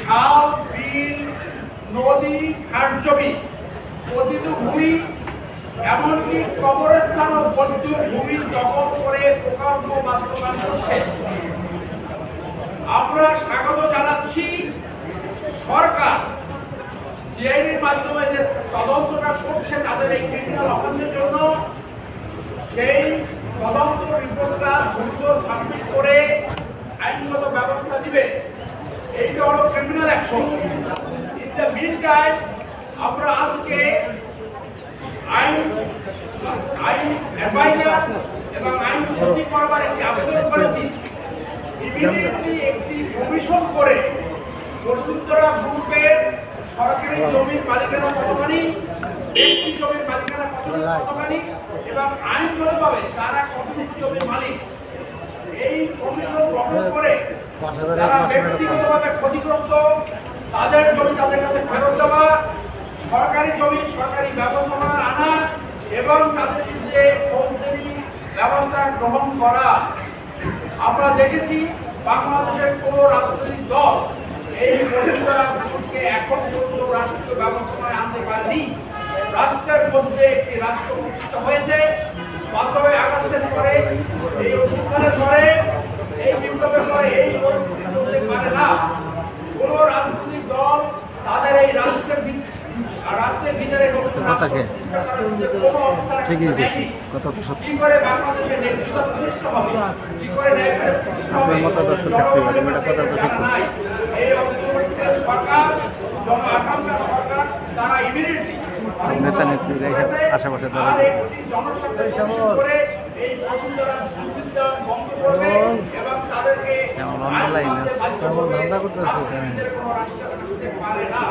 খাল, বিল, নদী, ঘাট জমি, পতিত ভূমি, এমনকি কবরস্থান ও বৌদ্ধ ভূমি দখল করে প্রকল্প বাস্তবায়ন করছে। আমরা স্বাগত জানাচ্ছি সরকার সিআইডির মাধ্যমে যে তদন্তটা করছে তাদের এই ক্রিমিনাল অফেন্সের জন্য, সেই তদন্ত রিপোর্টটা দ্রুত সাবমিট করে আইনগত ব্যবস্থা দিবে। এইটা হলো criminal action. In the meantime আমরা আজকে আইন অ্যাডভাইজার এবং আইন সচিব করবার একটি আবেদন করেছি। ইমিডিয়েটলি একটি কমিশন করে বসুন্ধরা গ্রুপের সরকারি জমির মালিকানা কতখানি, ব্যক্তি জমির মালিকানা কতখানি এবং আইনগতভাবে তারা কতটুকু জমির মালিক, এই কমিশন গঠন করে যারা ব্যক্তিগতভাবে ক্ষতিগ্রস্ত তাদের জমি তাদের কাছে ফেরত দেওয়া, সরকারি জমি সরকারি ব্যবস্থা আনা এবং তাদের বিরুদ্ধে ফৌজদারি ব্যবস্থা গ্রহণ করা। আমরা দেখেছি বাংলাদেশের কোনো রাজনৈতিক দল এই বসুন্ধরা গ্রুপকে এখন পর্যন্ত রাষ্ট্রীয় ব্যবস্থাপনায় আনতে পারেনি। রাষ্ট্রের মধ্যে একটি রাষ্ট্র প্রতিষ্ঠা হয়েছে 5ই আগস্টের পরে, এই অভ্যুত্থানের পরে, এই বিপ্লবের পরে এই পরিস্থিতি চলতে পারে না। কোন রাজনৈতিক দল তাদের এই রাষ্ট্রের ভিতরে কি করে বাংলাদেশের নেতৃত্ব প্রতিষ্ঠা হবে, কি করে এই অন্তর্বর্তীকালীন সরকার, জন আকাঙ্ক্ষার সরকার, তারা ইমিডিয়েটলি আশেপাশে জনস্বার্থ করে এই বসুন্ধরা দুর্বৃত্ত বন্ধ করবে এবং তাদেরকে কোনো রাষ্ট্র পারে না।